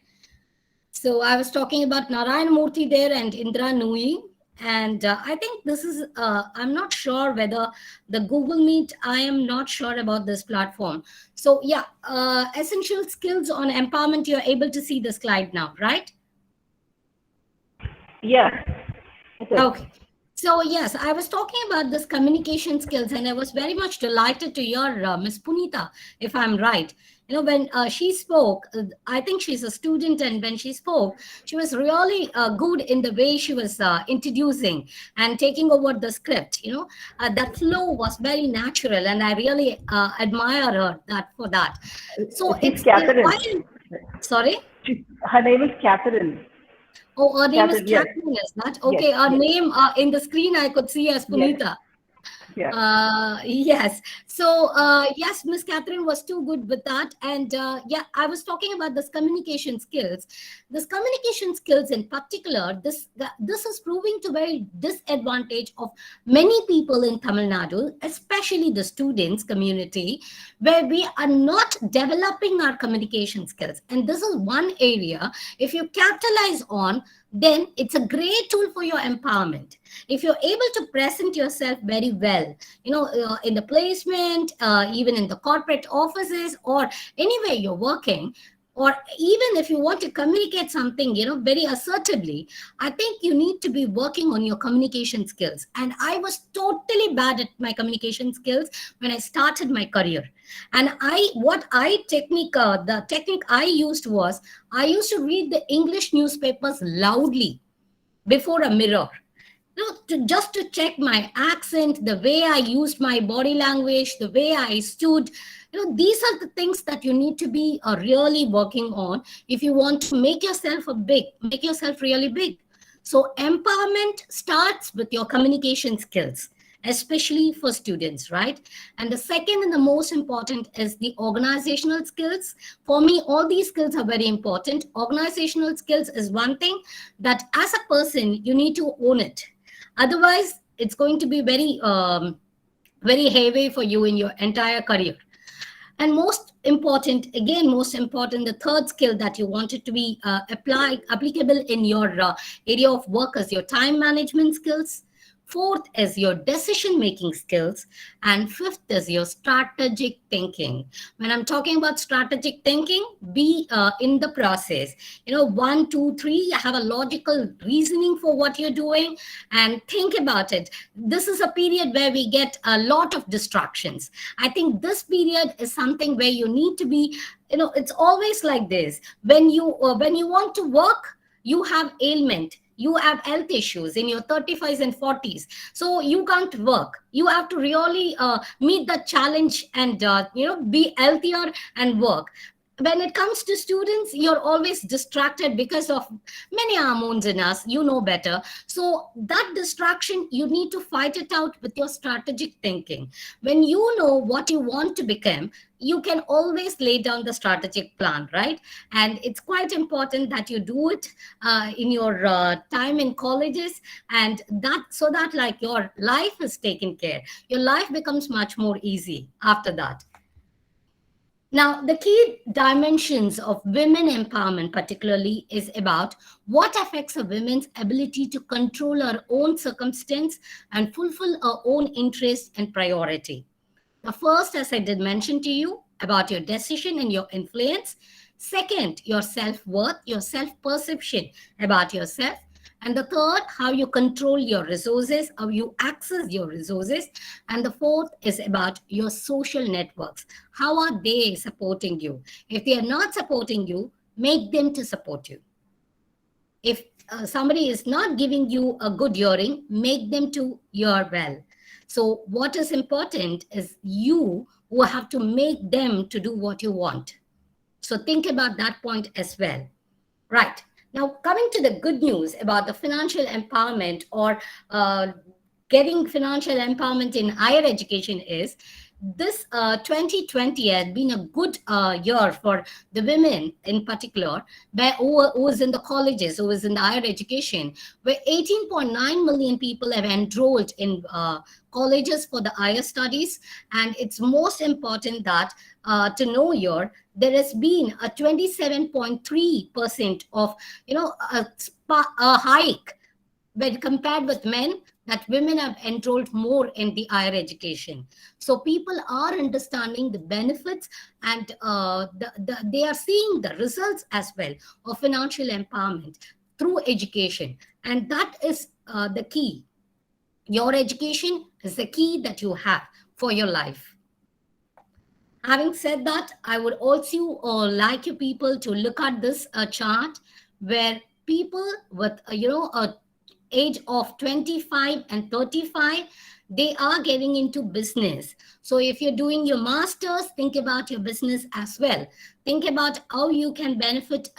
So I was talking about Narayan Murthy there and Indra Nui. And I think this is, I'm not sure whether the Google Meet, I am not sure about this platform. So yeah, essential skills on empowerment, you're able to see the slide now, right? Yeah. Okay. So yes, I was talking about this communication skills, and I was very much delighted to hear Miss Punita, if I'm right. When she spoke, I think she's a student, and when she spoke, she was really good in the way she was introducing and taking over the script. That flow was very natural, and I really admire her for that. So it's Catherine. Sorry? Her name is Catherine. Oh, her name is Catherine, is that? Okay, her name in the screen I could see as Punita. Yes. So, yes, Miss Catherine was too good with that. And yeah, I was talking about this communication skills. This communication skills in particular, this is proving to be disadvantage of many people in Tamil Nadu, especially the students community, where we are not developing our communication skills. And this is one area, if you capitalize on, then it's a great tool for your empowerment. If you're able to present yourself very well, in the placement, even in the corporate offices, or anywhere you're working, or even if you want to communicate something, very assertively, I think you need to be working on your communication skills. And I was totally bad at my communication skills when I started my career. And the technique I used was, I used to read the English newspapers loudly before a mirror. Just to check my accent, the way I used my body language, the way I stood. These are the things that you need to be really working on if you want to make yourself really big. So empowerment starts with your communication skills, especially for students, right? And the second and the most important is the organizational skills. For me, all these skills are very important. Organizational skills is one thing that as a person, you need to own it. Otherwise, it's going to be very, very heavy for you in your entire career. And most important, again, most important, the third skill that you wanted to be applicable in your area of work is your time management skills. Fourth is your decision making skills. And fifth is your strategic thinking. When I'm talking about strategic thinking, be in the process. You know, 1, 2, 3, have a logical reasoning for what you're doing and think about it. This is a period where we get a lot of distractions. I think this period is something where you need to be, you know, it's always like this. When you want to work, you have ailment, you have health issues in your 35s and 40s, so you can't work. You have to really meet the challenge and be healthier and work. When it comes to students, you're always distracted because of many hormones in us, you know better. So that distraction, you need to fight it out with your strategic thinking. When you know what you want to become, you can always lay down the strategic plan, right? And it's quite important that you do it in your time in colleges, and that, so that like your life is taken care, your life becomes much more easy after that. Now, the key dimensions of women empowerment, particularly, is about what affects a woman's ability to control her own circumstance and fulfill her own interest and priority. The first, as I did mention to you, about your decision and your influence. Second, your self-worth, your self-perception about yourself. And the third, how you control your resources, how you access your resources. And the fourth is about your social networks. How are they supporting you? If they are not supporting you, make them to support you. If somebody is not giving you a good hearing, make them to hear well. So what is important is you who have to make them to do what you want. So think about that point as well. Right. Now, coming to the good news about the financial empowerment or getting financial empowerment in higher education is this 2020 has been a good year for the women in particular, who was in the colleges, who was in the higher education, where 18.9 million people have enrolled in colleges for the higher studies. And it's most important that to know here, there has been a 27.3% of, a hike when compared with men, that women have enrolled more in the higher education. So people are understanding the benefits, and they are seeing the results as well of financial empowerment through education. And that is the key. Your education is the key that you have for your life. Having said that, I would also like you people to look at this chart where people with, a age of 25 and 35, they are getting into business. So if you're doing your master's, think about your business as well. Think about how you can benefit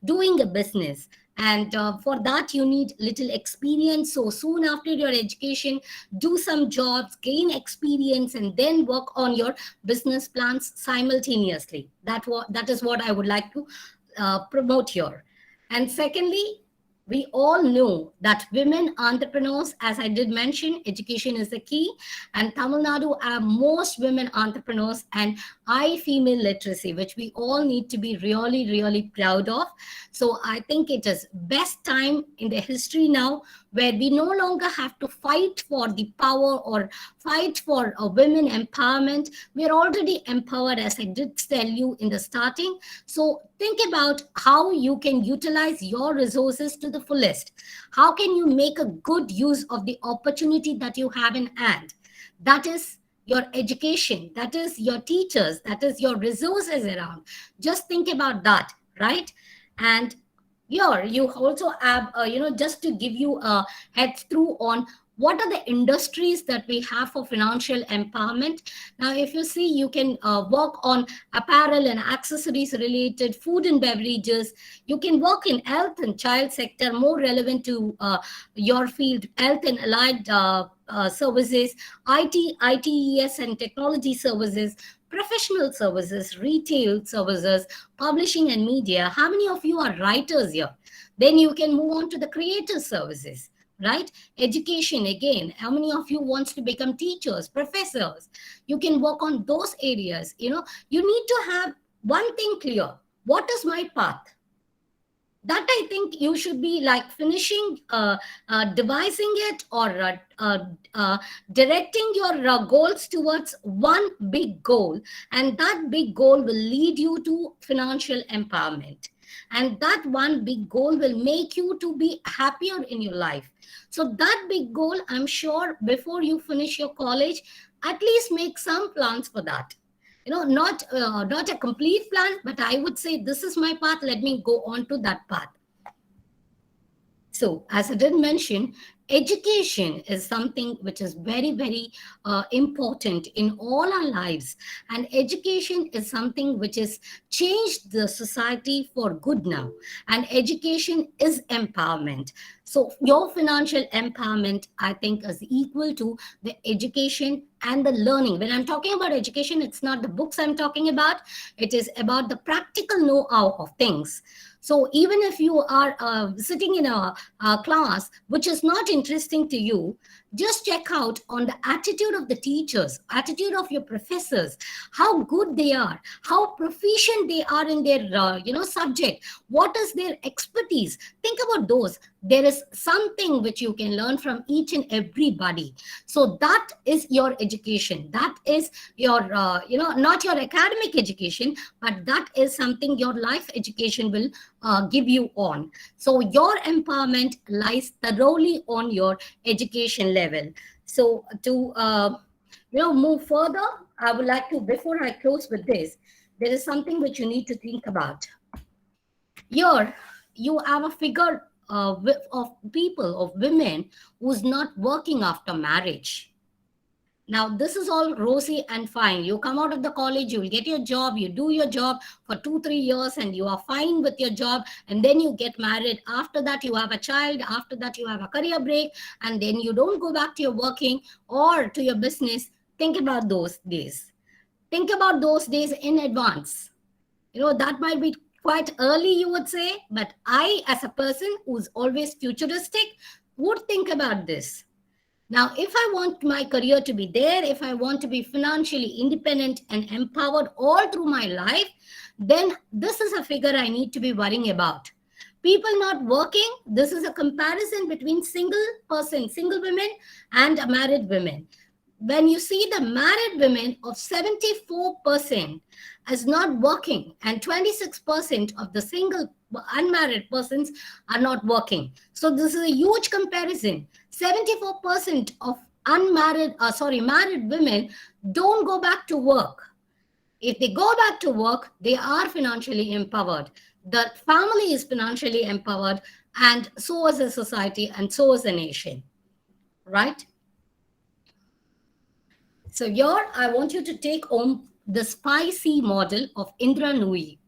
doing a business. And for that, you need little experience. So soon after your education, do some jobs, gain experience, and then work on your business plans simultaneously. That is what I would like to promote here. And secondly, we all know that women entrepreneurs, as I did mention, education is the key. And Tamil Nadu have most women entrepreneurs and high female literacy, which we all need to be really, really proud of. So I think it is best time in the history now where we no longer have to fight for the power or fight for a women empowerment. We are already empowered, as I did tell you in the starting. So think about how you can utilize your resources to the fullest. How can you make a good use of the opportunity that you have in hand? That is your education, that is your teachers, that is your resources around. Just think about that, right? And here you also have, just to give you a head through on what are the industries that we have for financial empowerment. Now, if you see, you can work on apparel and accessories related, food and beverages. You can work in health and child sector, more relevant to your field, health and allied services, IT, ITES and technology services, professional services, retail services, publishing and media. How many of you are writers here? Then you can move on to the creative services, right? Education, again, how many of you wants to become teachers, professors? You can work on those areas. You know, you need to have one thing clear. What is my path? That I think you should be like finishing, devising it, or directing your goals towards one big goal. And that big goal will lead you to financial empowerment. And that one big goal will make you to be happier in your life. So that big goal, I'm sure before you finish your college, at least make some plans for that. You know, not a complete plan, but I would say this is my path, let me go on to that path. So, as I did mention, education is something which is very, very important in all our lives. And education is something which has changed the society for good now. And education is empowerment. So, your financial empowerment, I think, is equal to the education and the learning. When I'm talking about education, it's not the books I'm talking about, it is about the practical know-how of things. So even if you are sitting in a class which is not interesting to you, just check out on the attitude of the teachers, attitude of your professors, how good they are, how proficient they are in their subject, what is their expertise. Think about those. There is something which you can learn from each and everybody. So that is your education. That is your not your academic education, but that is something your life education will give you on. So your empowerment lies thoroughly on your education level. So to move further, I would like to, before I close with this, there is something which you need to think about. Here you have a figure of people, of women who's not working after marriage. Now, this is all rosy and fine. You come out of the college, you will get your job, you do your job for 2-3 years, and you are fine with your job. And then you get married. After that, you have a child. After that, you have a career break. And then you don't go back to your working or to your business. Think about those days. Think about those days in advance. That might be quite early, you would say. But I, as a person who's always futuristic, would think about this. Now, if I want my career to be there, if I want to be financially independent and empowered all through my life, then this is a figure I need to be worrying about. People not working, this is a comparison between single women and married women. When you see the married women of 74% as not working and 26% of the single unmarried persons are not working. So this is a huge comparison. 74% of married women don't go back to work. If they go back to work, they are financially empowered. The family is financially empowered, and so is the society, and so is the nation, right? So here, I want you to take home the SPICY model of Indra Nooyi.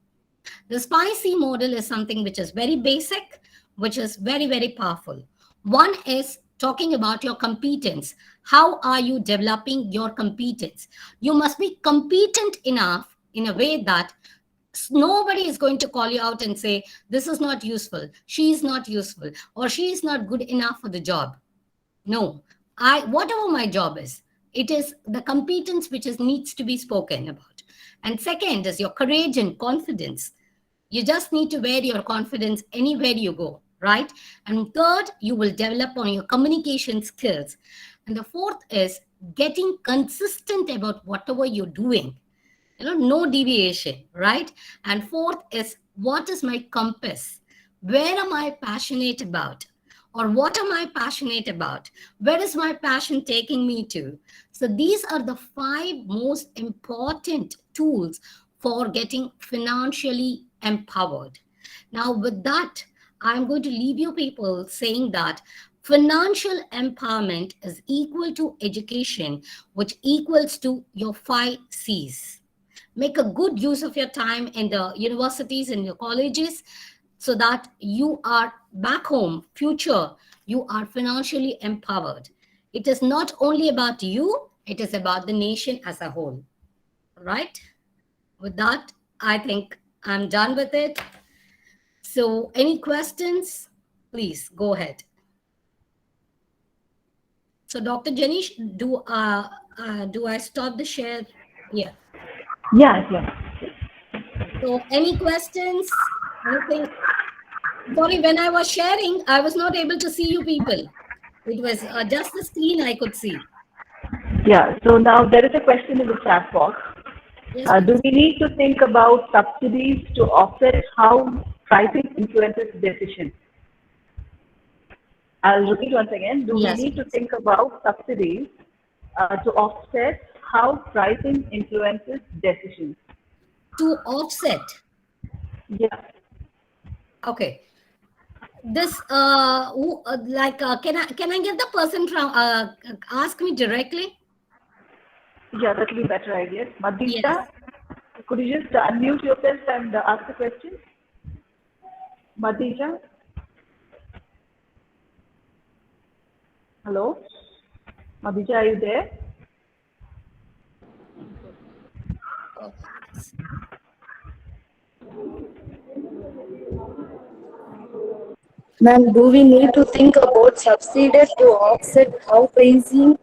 The SPICY model is something which is very basic, which is very, very powerful. One is talking about your competence. How are you developing your competence? You must be competent enough in a way that nobody is going to call you out and say, this is not useful, she is not useful, or she is not good enough for the job. No, whatever my job is, it is the competence which needs to be spoken about. And second is your courage and confidence. You just need to wear your confidence anywhere you go, right? And third, you will develop on your communication skills. And the fourth is getting consistent about whatever you're doing. No deviation, right? And fourth is, what is my compass? Where am I passionate about? Or what am I passionate about? Where is my passion taking me to? So these are the 5 most important tools for getting financially empowered. Now, with that, I'm going to leave you people saying that financial empowerment is equal to education, which equals to your 5 C's. Make a good use of your time in the universities and your colleges, so that you are back home, future, you are financially empowered. It is not only about you, it is about the nation as a whole. Right? With that, I think I'm done with it. So any questions? Please go ahead. So Dr. Jenny, do I stop the share here? Yeah, yeah. So any questions? Anything? Sorry, when I was sharing, I was not able to see you people. It was just the screen I could see. Yeah, so now there is a question in the chat box. Yes, Do please. we need to think about subsidies to offset how pricing influences decisions? I'll repeat once again. Do we Yes, need to please. think about subsidies to offset how pricing influences decisions? To offset. Yeah. Okay. This can I get the person from ask me directly? Yeah, that will be better, I guess. Yes. Madisha, could you just unmute yourself and ask the question? Madisha? Hello? Madisha, are you there? Oh, yes. Ma'am, do we need to think about subsidies to offset how pricing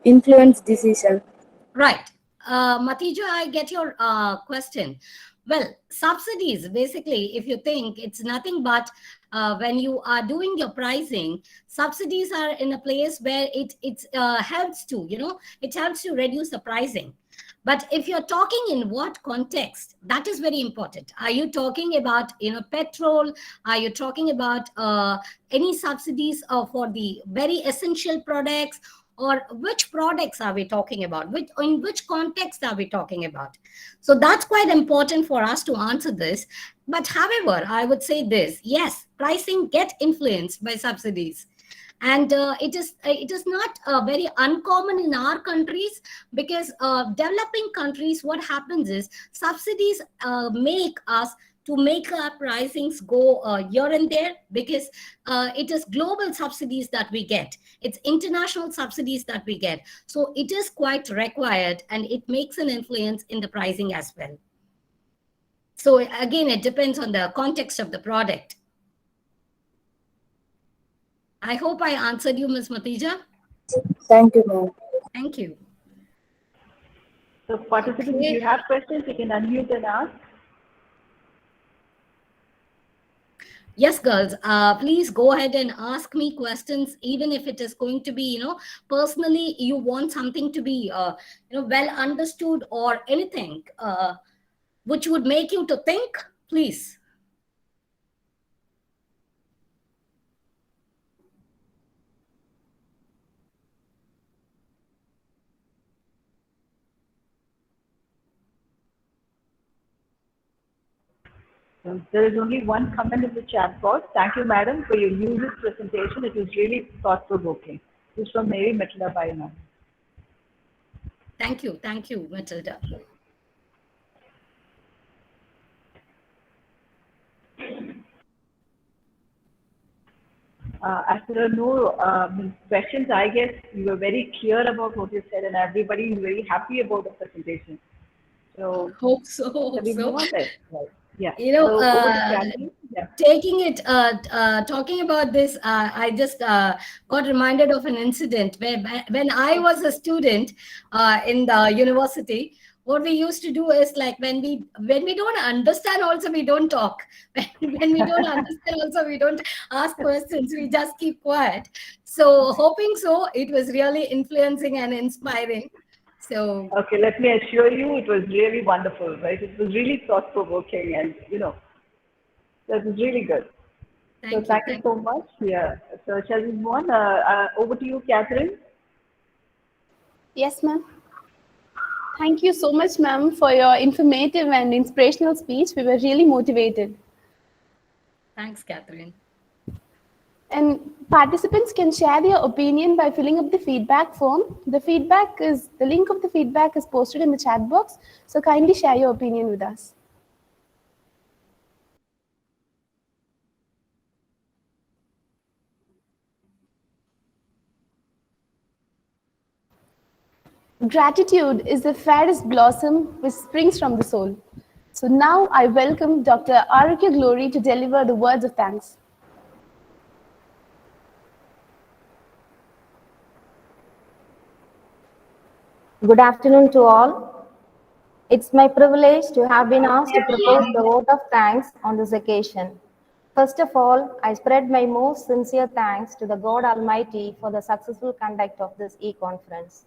influence decision? Right. Matija, I get your question. Well, subsidies, basically, if you think it's nothing but when you are doing your pricing, subsidies are in a place where it helps to, it helps to reduce the pricing. But if you're talking in what context, that is very important. Are you talking about, petrol? Are you talking about any subsidies for the very essential products? Or which products are we talking about, in which context are we talking about? So that's quite important for us to answer this. But however, I would say this: yes, pricing get influenced by subsidies, and it is not very uncommon in our countries, because developing countries, what happens is subsidies make us to make our pricings go here and there, because it is global subsidies that we get. It's international subsidies that we get. So it is quite required, and it makes an influence in the pricing as well. So again, it depends on the context of the product. I hope I answered you, Ms. Matija. Thank you, ma'am. Thank you. So participants, if you have questions, you can unmute and ask. Yes, girls, please go ahead and ask me questions, even if it is going to be, personally, you want something to be, well understood, or anything which would make you to think, please. So there is only one comment in the chat box. Thank you, madam, for your user presentation. It was really thought-provoking. This is from Mary Matilda Baima. Thank you, Matilda. As there are no questions, I guess you were very clear about what you said, and everybody is very happy about the presentation. So, Hope so. shall we move on then? Right. Yeah. So, over to Candy. Yeah. taking it, talking about this, I just got reminded of an incident where when I was a student in the university, what we used to do is, like, when we don't understand, also we don't talk. When we don't understand, also we don't ask questions. We just keep quiet. So hoping so, it was really influencing and inspiring. So okay, let me assure you, it was really wonderful, right? It was really thought-provoking, and that was really good. Thank you so much. Yeah. So shall we move on? Over to you, Catherine. Yes, ma'am. Thank you so much, ma'am, for your informative and inspirational speech. We were really motivated. Thanks, Catherine. And participants can share their opinion by filling up the feedback form. The link of the feedback is posted in the chat box. So kindly share your opinion with us. Gratitude is the fairest blossom which springs from the soul. So now I welcome Dr. Arukya Glory to deliver the words of thanks. Good afternoon to all. It's my privilege to have been asked to propose the vote of thanks on this occasion. First of all, I spread my most sincere thanks to the God Almighty for the successful conduct of this e-conference.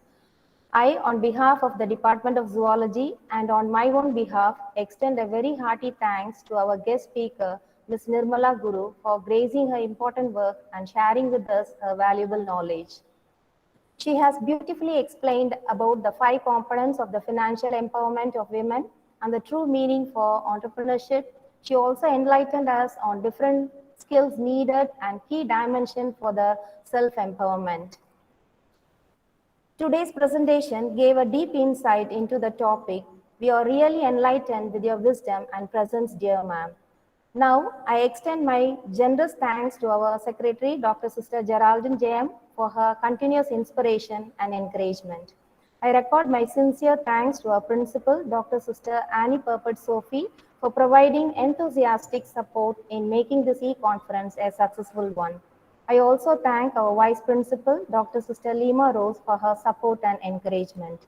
I, on behalf of the Department of Zoology and on my own behalf, extend a very hearty thanks to our guest speaker, Ms. Nirmala Guru, for gracing her important work and sharing with us her valuable knowledge. She has beautifully explained about the 5 components of the financial empowerment of women and the true meaning for entrepreneurship. She also enlightened us on different skills needed and key dimensions for the self-empowerment. Today's presentation gave a deep insight into the topic. We are really enlightened with your wisdom and presence, dear ma'am. Now, I extend my generous thanks to our Secretary, Dr. Sister Geraldine J.M., for her continuous inspiration and encouragement. I record my sincere thanks to our Principal, Dr. Sister Annie Purport Sophie, for providing enthusiastic support in making this e-conference a successful one. I also thank our Vice Principal, Dr. Sister Lima Rose, for her support and encouragement.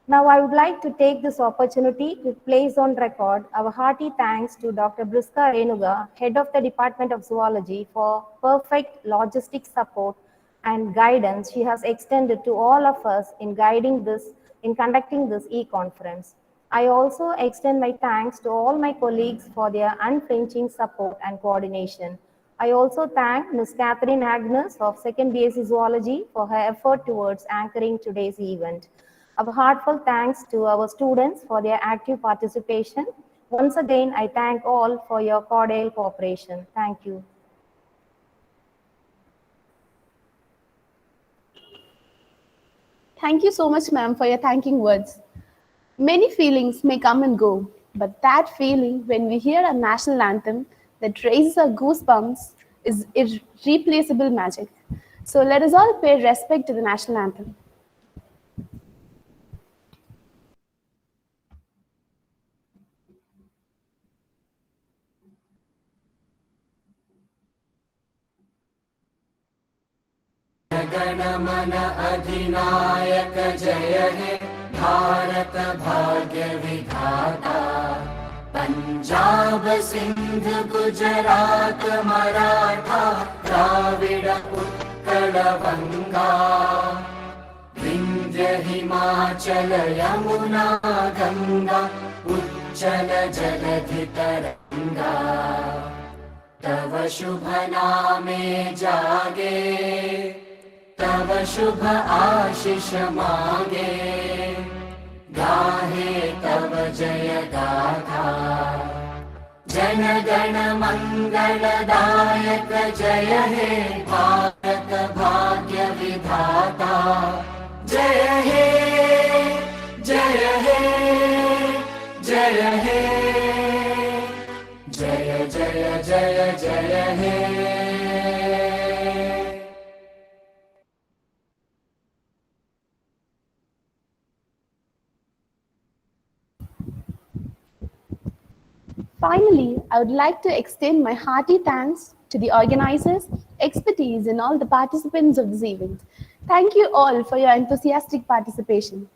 Now, I would like to take this opportunity to place on record our hearty thanks to Dr. Briska Renuga, Head of the Department of Zoology, for perfect logistic support and guidance she has extended to all of us in conducting this e-conference. I also extend my thanks to all my colleagues for their unflinching support and coordination. I also thank Ms. Catherine Agnes of 2nd BSc Zoology for her effort towards anchoring today's event. Our heartfelt thanks to our students for their active participation. Once again, I thank all for your cordial cooperation. Thank you. Thank you so much, ma'am, for your thanking words. Many feelings may come and go, but that feeling when we hear a national anthem that raises our goosebumps is irreplaceable magic. So let us all pay respect to the national anthem. गणमन अधिनायक जय हे भारत भाग्य विधाता पंजाब सिंध गुजरात मराठा द्राविड उत्कल बंगा विंध्य हिमाचल यमुना गंगा उच्चल जलधि तरंगा तव शुभ नामे जागे तव शुभ आशीष मांगे गाहे तव जय गाथा जन गण मंगलदायक जय हे भारत भाग्य विधाता जय हे जय हे जय हे जय जय जय जय हे Finally, I would like to extend my hearty thanks to the organizers, expertise, and all the participants of this event. Thank you all for your enthusiastic participation.